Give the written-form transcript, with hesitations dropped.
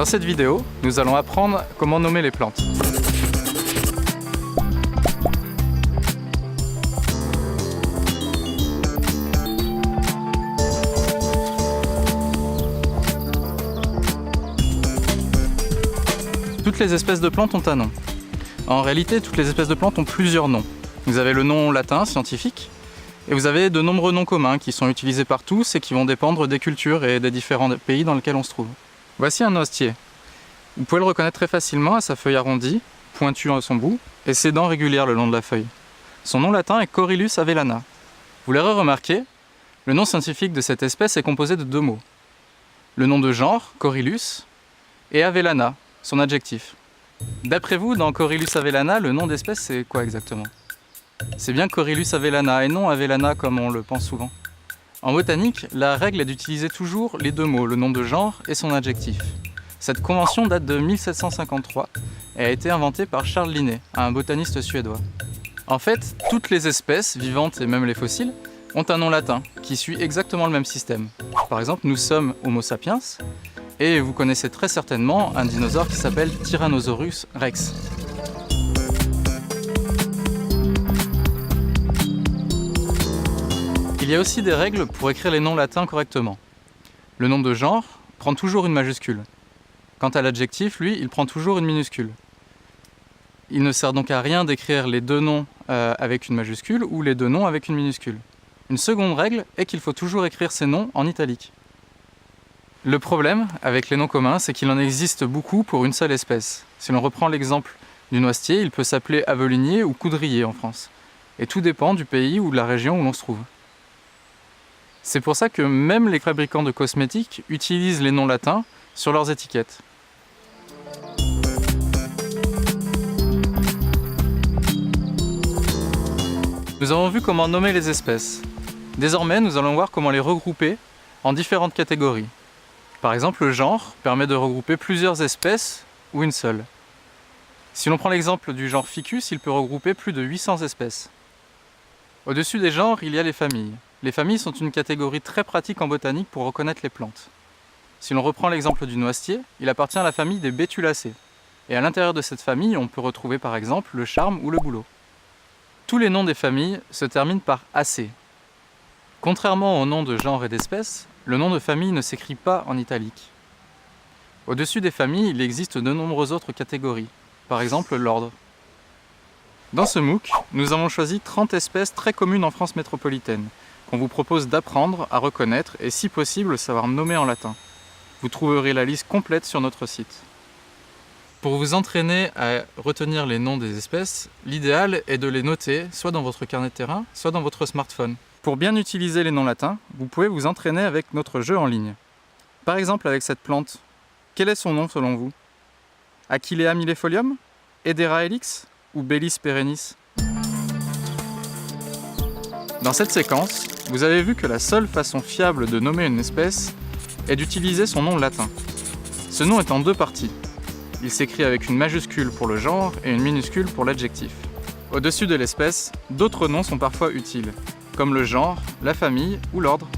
Dans cette vidéo, nous allons apprendre comment nommer les plantes. Toutes les espèces de plantes ont un nom. En réalité, toutes les espèces de plantes ont plusieurs noms. Vous avez le nom latin, scientifique, et vous avez de nombreux noms communs qui sont utilisés par tous et qui vont dépendre des cultures et des différents pays dans lesquels on se trouve. Voici un noisetier. Vous pouvez le reconnaître très facilement à sa feuille arrondie, pointue à son bout, et ses dents régulières le long de la feuille. Son nom latin est Corylus avellana. Vous l'aurez remarqué, le nom scientifique de cette espèce est composé de deux mots. Le nom de genre, Corylus, et avellana, son adjectif. D'après vous, dans Corylus avellana, le nom d'espèce c'est quoi exactement? C'est bien Corylus avellana et non avellana comme on le pense souvent. En botanique, la règle est d'utiliser toujours les deux mots, le nom de genre et son adjectif. Cette convention date de 1753 et a été inventée par Charles Linné, un botaniste suédois. En fait, toutes les espèces, vivantes et même les fossiles, ont un nom latin qui suit exactement le même système. Par exemple, nous sommes Homo sapiens et vous connaissez très certainement un dinosaure qui s'appelle Tyrannosaurus rex. Il y a aussi des règles pour écrire les noms latins correctement. Le nom de genre prend toujours une majuscule. Quant à l'adjectif, lui, il prend toujours une minuscule. Il ne sert donc à rien d'écrire les deux noms avec une majuscule ou les deux noms avec une minuscule. Une seconde règle est qu'il faut toujours écrire ces noms en italique. Le problème avec les noms communs, c'est qu'il en existe beaucoup pour une seule espèce. Si l'on reprend l'exemple du noisetier, il peut s'appeler avelinier ou coudrier en France. Et tout dépend du pays ou de la région où l'on se trouve. C'est pour ça que même les fabricants de cosmétiques utilisent les noms latins sur leurs étiquettes. Nous avons vu comment nommer les espèces. Désormais, nous allons voir comment les regrouper en différentes catégories. Par exemple, le genre permet de regrouper plusieurs espèces ou une seule. Si l'on prend l'exemple du genre Ficus, il peut regrouper plus de 800 espèces. Au-dessus des genres, il y a les familles. Les familles sont une catégorie très pratique en botanique pour reconnaître les plantes. Si l'on reprend l'exemple du noisetier, il appartient à la famille des Betulacées. Et à l'intérieur de cette famille, on peut retrouver par exemple le charme ou le bouleau. Tous les noms des familles se terminent par acé. Contrairement aux noms de genre et d'espèce, le nom de famille ne s'écrit pas en italique. Au-dessus des familles, il existe de nombreuses autres catégories, par exemple l'ordre. Dans ce MOOC, nous avons choisi 30 espèces très communes en France métropolitaine, qu'on vous propose d'apprendre à reconnaître et si possible savoir nommer en latin. Vous trouverez la liste complète sur notre site. Pour vous entraîner à retenir les noms des espèces, l'idéal est de les noter soit dans votre carnet de terrain, soit dans votre smartphone. Pour bien utiliser les noms latins, vous pouvez vous entraîner avec notre jeu en ligne. Par exemple avec cette plante, quel est son nom selon vous? Achillea millefolium? Hedera helix? Ou Bellis perennis? Dans cette séquence, vous avez vu que la seule façon fiable de nommer une espèce est d'utiliser son nom latin. Ce nom est en deux parties. Il s'écrit avec une majuscule pour le genre et une minuscule pour l'adjectif. Au-dessus de l'espèce, d'autres noms sont parfois utiles, comme le genre, la famille ou l'ordre.